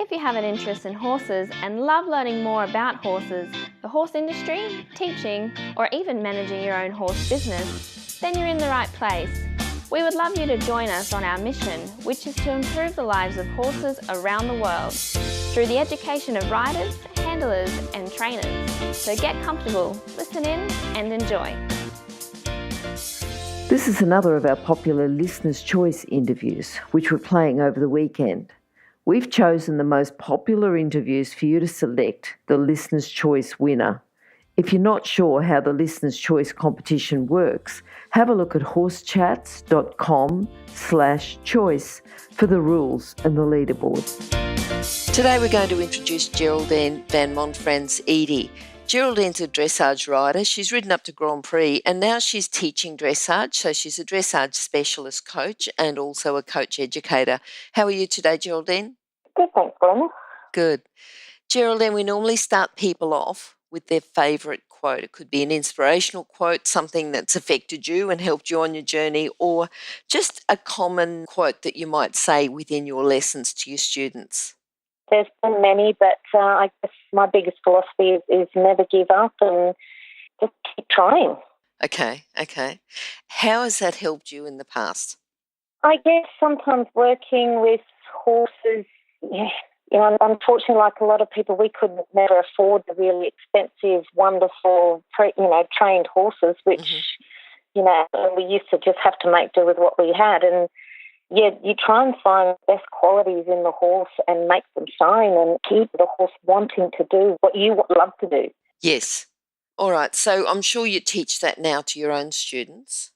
If you have an interest in horses and love learning more about horses, the horse industry, teaching, or even managing your own horse business, then you're in the right place. We would love you to join us on our mission, which is to improve the lives of horses around the world through the education of riders, handlers, and trainers. So get comfortable, listen in, and enjoy. This is another of our popular Listener's Choice interviews, which we're playing over the weekend. We've chosen the most popular interviews for you to select the Listener's Choice winner. If you're not sure how the Listener's Choice competition works, have a look at horsechats.com/choice for the rules and the leaderboard. Today we're going to introduce Geraldine Van Montfran's Eady. Geraldine's a dressage rider. She's ridden up to Grand Prix and now she's teaching dressage. So she's a dressage specialist coach and also a coach educator. How are you today, Geraldine? Good, thanks, Glenn. Good. Geraldine, we normally start people off with their favourite quote. It could be an inspirational quote, something that's affected you and helped you on your journey, or just a common quote that you might say within your lessons to your students. There's been many, but I guess my biggest philosophy is never give up and just keep trying. Okay. How has that helped you in the past? I guess sometimes working with horses, unfortunately, like a lot of people, we could never afford the really expensive, wonderful, trained horses, which, we used to just have to make do with what we had. And yeah, you try and find the best qualities in the horse and make them shine and keep the horse wanting to do what you love to do. Yes. All right. So I'm sure you teach that now to your own students.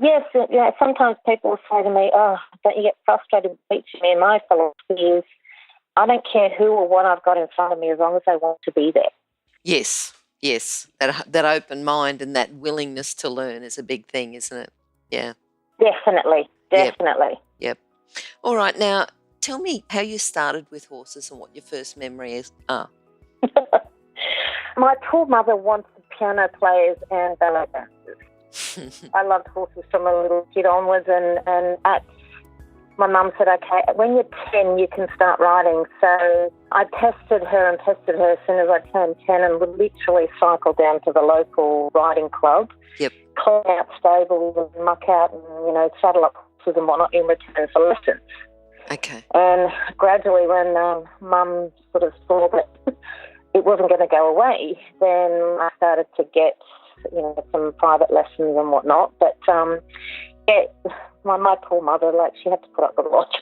Yes. Sometimes people will say to me, don't you get frustrated with teaching me? And my philosophy is I don't care who or what I've got in front of me as long as they want to be there. Yes. That open mind and that willingness to learn is a big thing, isn't it? Yeah. Definitely. Yep. All right. Now, tell me how you started with horses and what your first memories are. My poor mother wanted piano players and ballet dancers. I loved horses from a little kid onwards, and my mum said, okay, when you're 10, you can start riding. So I tested her as soon as I turned 10 and would literally cycle down to the local riding club, clean out stables and muck out and, saddle up horses and whatnot in return for lessons. Okay. And gradually when Mum sort of saw that it wasn't going to go away, then I started to get, some private lessons and whatnot. But, my poor mother, she had to put up with a lot.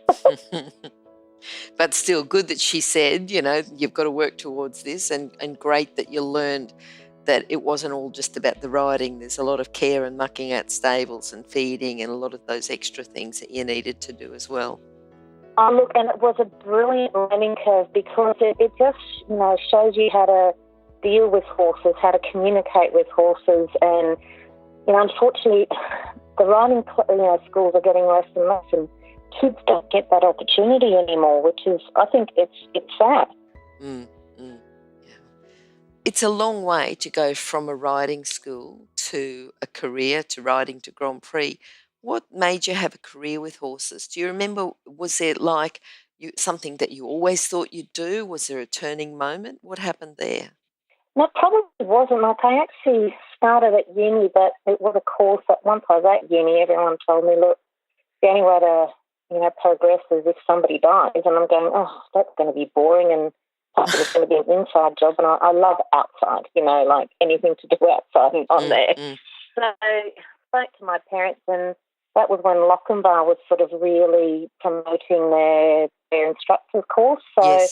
But still good that she said, you've got to work towards this, and great that you learned that it wasn't all just about the riding. There's a lot of care and mucking out stables and feeding and a lot of those extra things that you needed to do as well. Oh, look, and it was a brilliant learning curve because it just, shows you how to deal with horses, how to communicate with horses. And, unfortunately, the riding schools are getting less and less, and kids don't get that opportunity anymore, which is, I think it's sad. Yeah. It's a long way to go from a riding school to a career, to riding to Grand Prix. What made you have a career with horses? Do you remember, was there something that you always thought you'd do? Was there a turning moment? What happened there? No, it probably wasn't. I actually started at uni, but it was a course that once I was at uni, everyone told me, look, the only way to, progress is if somebody dies. And I'm going, that's going to be boring, and it's going to be an inside job. And I love outside, like anything to do outside and on there. So I spoke to my parents, and that was when Lochinvar was sort of really promoting their instructor's course. So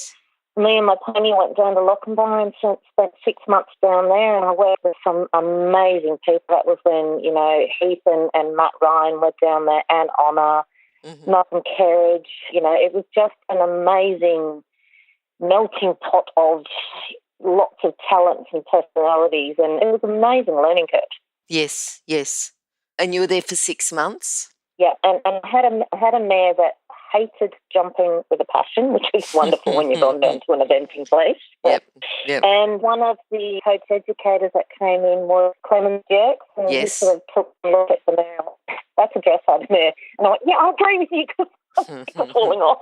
me and my pony went down to Lochinvar and spent 6 months down there, and I worked with some amazing people. That was when, Heath and Matt Ryan were down there, and Honor, Malcolm Kerridge. It was just an amazing melting pot of lots of talents and personalities, and it was an amazing learning curve. Yes. And you were there for 6 months? Yeah, and I had a mare that hated jumping with a passion, which is wonderful when you've gone down to an eventing place. Yep. And one of the coach educators that came in was Clemens Jerks, and he sort of took a look at the mare. That's a dressage mare. And I went, yeah, I agree with you because I'm falling off.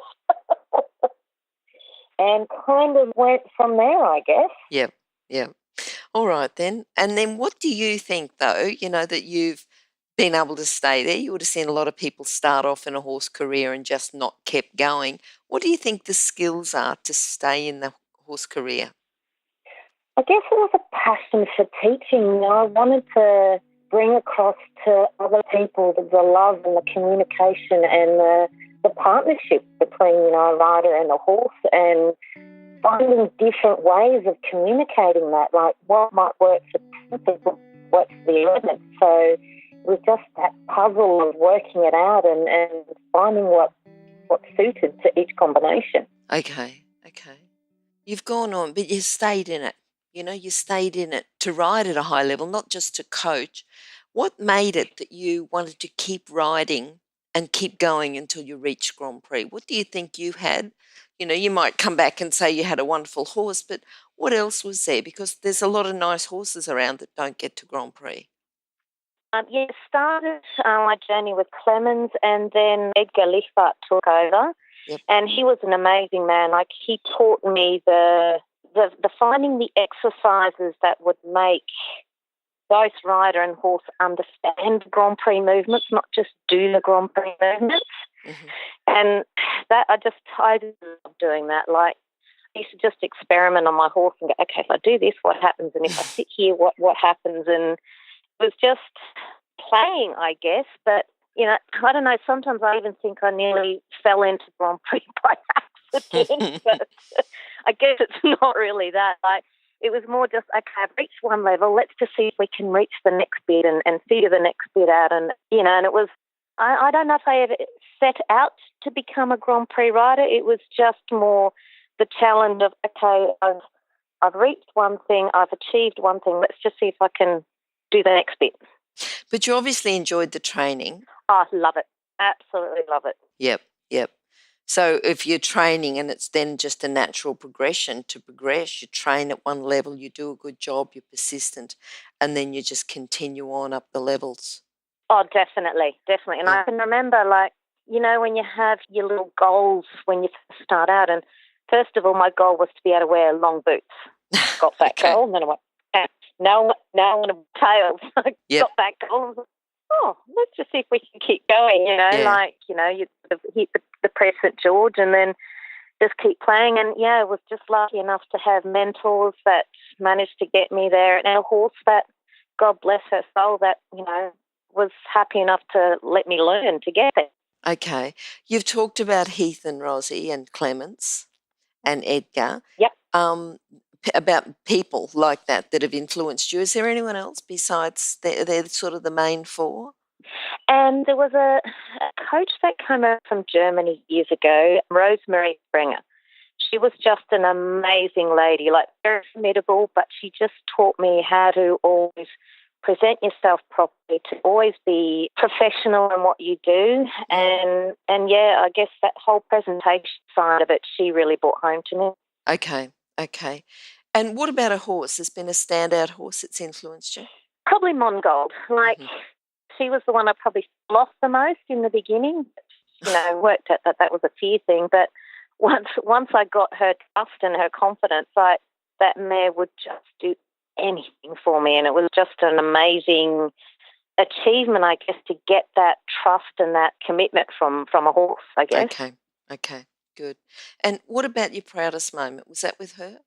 and kind of went from there, I guess. Yep, yep. All right then. And then what do you think, though, that you've been able to stay there? You would have seen a lot of people start off in a horse career and just not kept going. What do you think the skills are to stay in the horse career? I guess it was a passion for teaching. I wanted to bring across to other people the love and the communication and the partnership between, a rider and a horse, and finding different ways of communicating that, like what might work for some people works for the other. So it was just that puzzle of working it out and finding what suited to each combination. Okay. You've gone on, but you stayed in it. You stayed in it to ride at a high level, not just to coach. What made it that you wanted to keep riding and keep going until you reached Grand Prix? What do you think you had? You might come back and say you had a wonderful horse, but what else was there? Because there's a lot of nice horses around that don't get to Grand Prix. Started my journey with Clemens, and then Edgar Lichbart took over. Yep. And he was an amazing man. Like, he taught me the finding the exercises that would make both rider and horse understand Grand Prix movements, not just do the Grand Prix movements. Mm-hmm. And that I love doing that. Like, I used to just experiment on my horse and go, okay, if I do this, what happens? And if I sit here, what happens? And it was just playing, I guess. But, I don't know, sometimes I even think I nearly fell into Grand Prix by accident. But I guess it's not really that. Like, it was more just, okay, I've reached one level, let's just see if we can reach the next bit and figure the next bit out. And, and it was, I don't know if I ever set out to become a Grand Prix rider. It was just more the challenge of, okay, I've reached one thing, I've achieved one thing, let's just see if I can do the next bit. But you obviously enjoyed the training. Oh, I love it. Absolutely love it. Yep. So if you're training and it's then just a natural progression to progress, you train at one level, you do a good job, you're persistent, and then you just continue on up the levels. Oh, definitely. And I can remember, when you have your little goals when you first start out, and first of all, my goal was to be able to wear long boots. Got that goal, and then I went, now I want to tails. Got that goal. And let's just see if we can keep going, you hit the press at George and then just keep playing. And, I was just lucky enough to have mentors that managed to get me there, and a horse that, God bless her soul, that, was happy enough to let me learn to get there. Okay. You've talked about Heath and Rosie and Clements and Edgar. Yep. About people like that have influenced you. Is there anyone else besides they're sort of the main four? And there was a coach that came out from Germany years ago, Rosemary Sprenger. She was just an amazing lady, very formidable, but she just taught me how to always present yourself properly, to always be professional in what you do. And I guess that whole presentation side of it, she really brought home to me. Okay. And what about a horse? There's been a standout horse that's influenced you? Probably Mongold. She was the one I probably lost the most in the beginning. Worked at that was a fear thing. But once I got her trust and her confidence, that mare would just do anything for me. And it was just an amazing achievement, I guess, to get that trust and that commitment from a horse, I guess. Okay, good. And what about your proudest moment? Was that with her?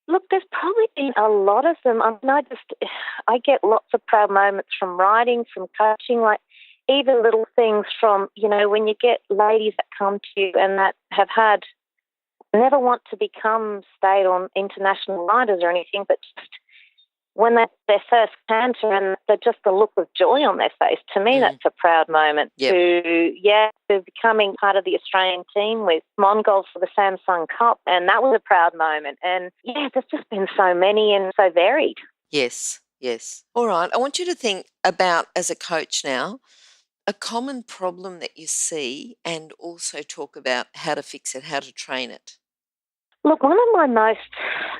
Look, there's probably been a lot of them. I get lots of proud moments from riding, from coaching, even little things from, when you get ladies that come to you and that have never want to become state or international riders or anything, but just when their first canter and just the look of joy on their face, to me, that's a proud moment. Yep. To becoming part of the Australian team with Mongols for the Samsung Cup, and that was a proud moment. And there's just been so many and so varied. Yes. All right. I want you to think about, as a coach now, a common problem that you see and also talk about how to fix it, how to train it. Look, one of my most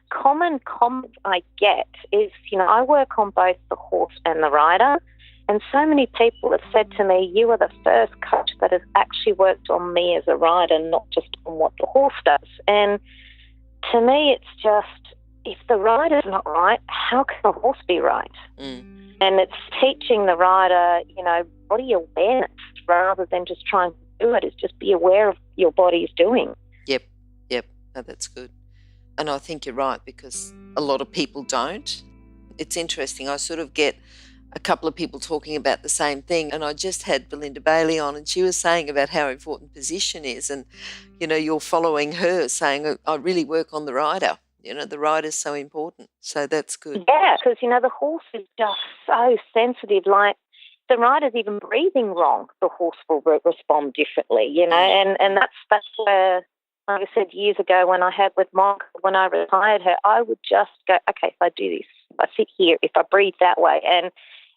common comments I get is, I work on both the horse and the rider, and so many people have said to me, you are the first coach that has actually worked on me as a rider, not just on what the horse does. And To me, it's just, if the rider's not right, how can a horse be right? And it's teaching the rider, body awareness rather than just trying to do it. It's just be aware of what your body's doing. Yep. No, that's good. And I think you're right, because a lot of people don't. It's interesting. I sort of get a couple of people talking about the same thing, and I just had Belinda Bailey on, and she was saying about how important position is, and you're following her, saying I really work on the rider. The rider's so important, so that's good. Yeah, because the horse is just so sensitive. Like, the rider's even breathing wrong, the horse will respond differently. And that's where, like I said years ago, when I had with Monica, when I retired her, I would just go, okay, if I do this, if I sit here, if I breathe that way. And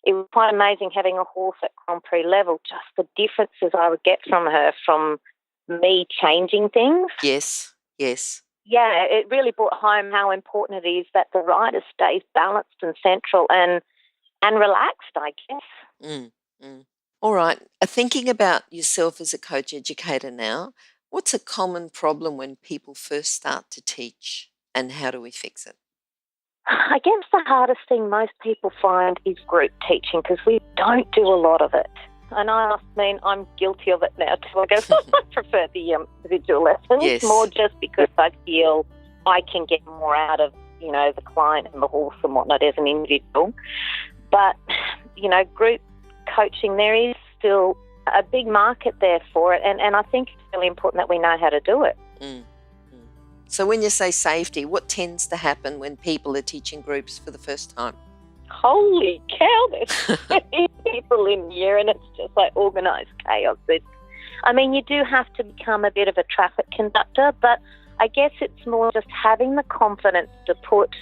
it was quite amazing having a horse at Grand Prix level, just the differences I would get from her, from me changing things. Yes. Yeah, it really brought home how important it is that the rider stays balanced and central and relaxed, I guess. All right. Thinking about yourself as a coach educator now, what's a common problem when people first start to teach, and how do we fix it? I guess the hardest thing most people find is group teaching, because we don't do a lot of it. And I'm guilty of it now too. I go, I prefer the individual lessons, yes. more just because I feel I can get more out of, the client and the horse and whatnot as an individual. But, group coaching, there is still a big market there for it. And I think it's really important that we know how to do it. So when you say safety, what tends to happen when people are teaching groups for the first time? Holy cow, there's so many people in here, and it's just like organised chaos. You do have to become a bit of a traffic conductor, but I guess it's more just having the confidence to put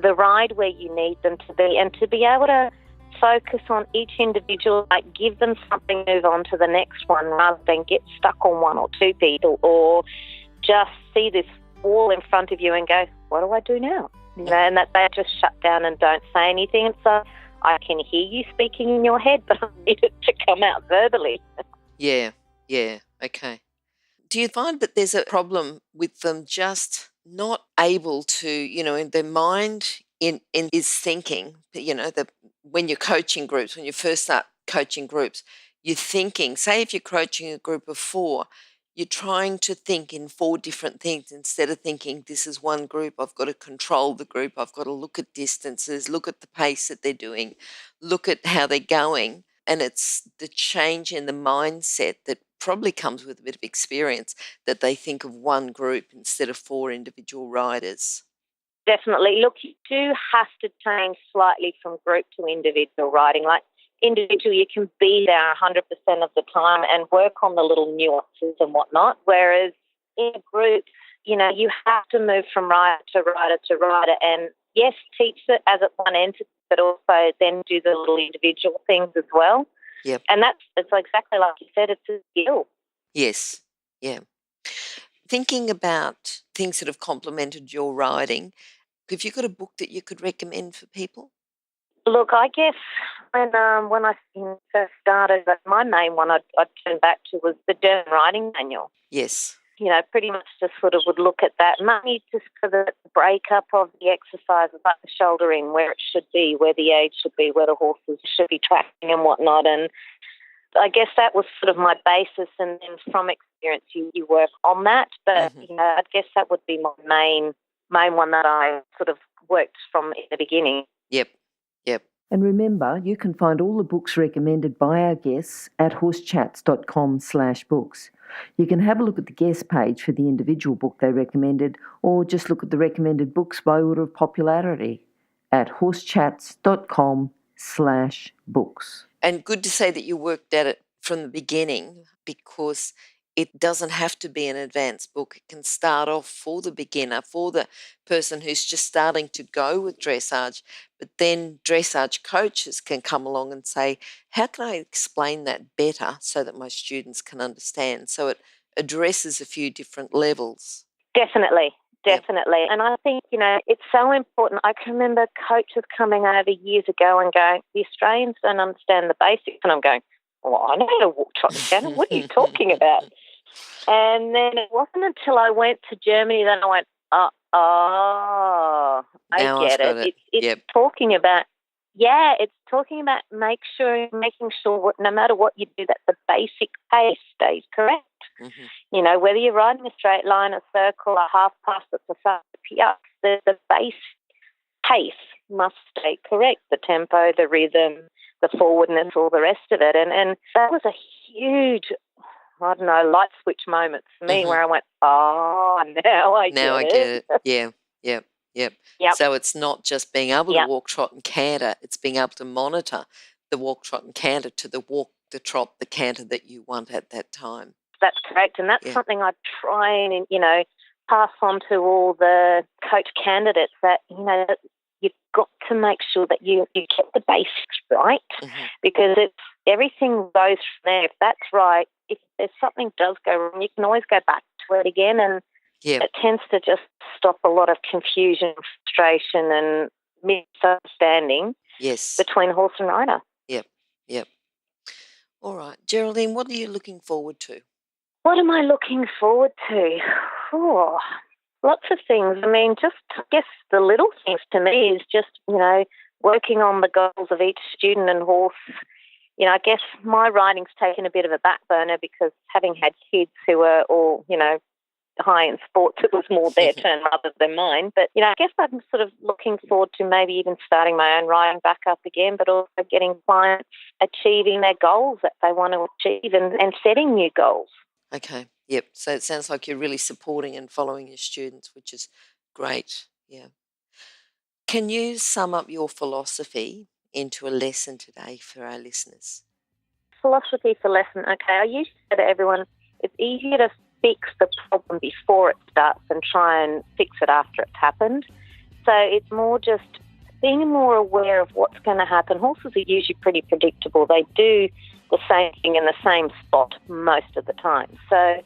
the ride where you need them to be, and to be able to focus on each individual, like give them something, move on to the next one, rather than get stuck on one or two people, or just see this wall in front of you and go, what do I do now? And that they just shut down and don't say anything. And so I can hear you speaking in your head, but I need it to come out verbally. Yeah, okay. Do you find that there's a problem with them just not able to, in their mind is thinking, that when you're coaching groups, when you first start coaching groups, you're thinking, say if you're coaching a group of 4, you're trying to think in 4 different things instead of thinking this is one group, I've got to control the group, I've got to look at distances, look at the pace that they're doing, look at how they're going. And it's the change in the mindset that probably comes with a bit of experience, that they think of one group instead of 4 individual riders. Definitely. Look, you do have to change slightly from group to individual riding. Like, individual, you can be there 100% of the time and work on the little nuances and whatnot, whereas in a group, you have to move from rider to rider to rider, and yes, teach it as at one entity, but also then do the little individual things as well. Yep. And it's exactly like you said, it's a skill. Yes, yeah. Thinking about things that have complemented your riding, have you got a book that you could recommend for people? Look, I guess when I first started, my main one I'd turn back to was the German Riding Manual. Yes. Pretty much just sort of would look at that. Mainly just for the breakup of the exercises, like the shoulder in, where it should be, where the age should be, where the horses should be tracking and whatnot. And I guess that was sort of my basis, and then from experience you work on that. But, I guess that would be my main one that I sort of worked from in the beginning. Yep. And remember, you can find all the books recommended by our guests at horsechats.com/books. You can have a look at the guest page for the individual book they recommended, or just look at the recommended books by order of popularity at horsechats.com/books. And good to say that you worked at it from the beginning, because it doesn't have to be an advanced book. It can start off for the beginner, for the person who's just starting to go with dressage, but then dressage coaches can come along and say, how can I explain that better so that my students can understand? So it addresses a few different levels. Definitely. Yep. And I think, it's so important. I can remember coaches coming over years ago and going, the Australians don't understand the basics. And I'm going, well, I know how to walk, trot, and stand. What are you talking about? And then it wasn't until I went to Germany that I went, Oh, I Now get I've got it. it. It's Yep. talking about, it's talking about making sure no matter what you do, that the basic pace stays correct. Mm-hmm. You know, whether you're riding a straight line, a circle, a half pass, it's a fast up, the base pace must stay correct. The tempo, the rhythm, the forwardness, all the rest of it. And that was a huge, I don't know, light switch moment for me, where I went, now I get it. Yeah. Yep. Yep. So it's not just being able to walk, trot and canter, it's being able to monitor the walk, trot and canter to the walk, the trot, the canter that you want at that time. That's correct. And that's something I try and, pass on to all the coach candidates, that, that you've got to make sure that you get the basics right, because everything goes from there. If that's right, if there's something does go wrong, you can always go back to it again, and it tends to just stop a lot of confusion, frustration and misunderstanding between horse and rider. Yep. All right. Geraldine, what are you looking forward to? What am I looking forward to? Oh, lots of things. I mean, just, I guess the little things to me is just, working on the goals of each student and horse. I guess my riding's taken a bit of a back burner, because having had kids who are all, high in sports, it was more their turn rather than mine. But, I guess I'm sort of looking forward to maybe even starting my own riding back up again, but also getting clients achieving their goals that they want to achieve, and setting new goals. Okay. Yep. So it sounds like you're really supporting and following your students, which is great. Yeah. Can you sum up your philosophy into a lesson today for our listeners? Philosophy for lesson. Okay. I used to say to everyone, it's easier to fix the problem before it starts than try and fix it after it's happened. So it's more just being more aware of what's going to happen. Horses are usually pretty predictable. They do the same thing in the same spot most of the time. So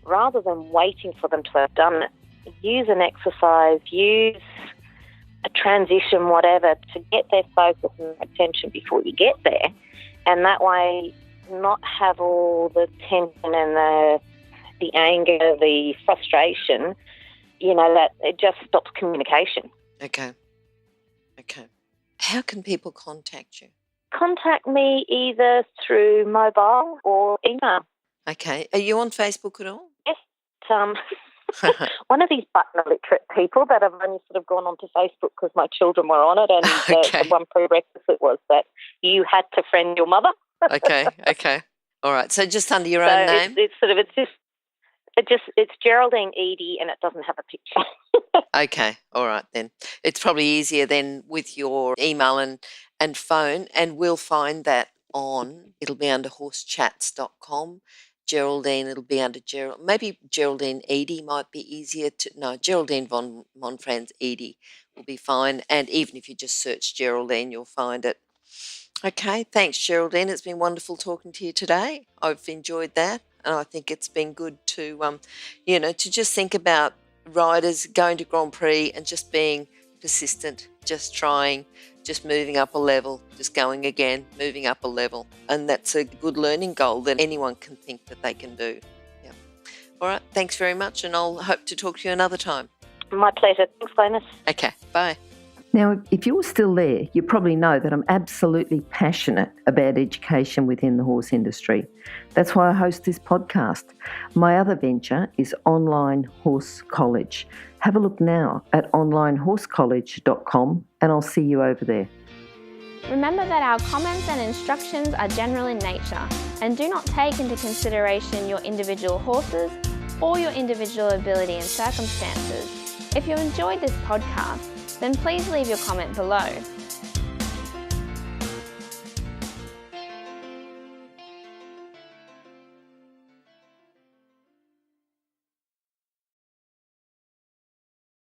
rather than waiting for them to have done it, use an exercise, use a transition, whatever, to get their focus and attention before you get there. And that way not have all the tension and the anger, the frustration, that it just stops communication. Okay. How can people contact you? Contact me either through mobile or email. Okay. Are you on Facebook at all? Yes. One of these button illiterate people that have only sort of gone onto Facebook because my children were on it, and the one prerequisite was that you had to friend your mother. Okay. All right. So just under your own name? It's Geraldine Eady, and it doesn't have a picture. Okay. All right then. It's probably easier then with your email and phone, and we'll find that it'll be under horsechats.com. Geraldine, it'll be under maybe Geraldine Eady might be easier Geraldine von Monfrans Eady will be fine. And even if you just search Geraldine, you'll find it. Okay, thanks Geraldine. It's been wonderful talking to you today. I've enjoyed that, and I think it's been good to, to just think about riders going to Grand Prix and just being persistent, just trying, just moving up a level, just going again, moving up a level. And that's a good learning goal that anyone can think that they can do. Yeah. All right, thanks very much, and I'll hope to talk to you another time. My pleasure. Thanks, Glenys. Okay, bye. Now, if you're still there, you probably know that I'm absolutely passionate about education within the horse industry. That's why I host this podcast. My other venture is Online Horse College. Have a look now at onlinehorsecollege.com, and I'll see you over there. Remember that our comments and instructions are general in nature and do not take into consideration your individual horses or your individual ability and circumstances. If you enjoyed this podcast, then please leave your comment below.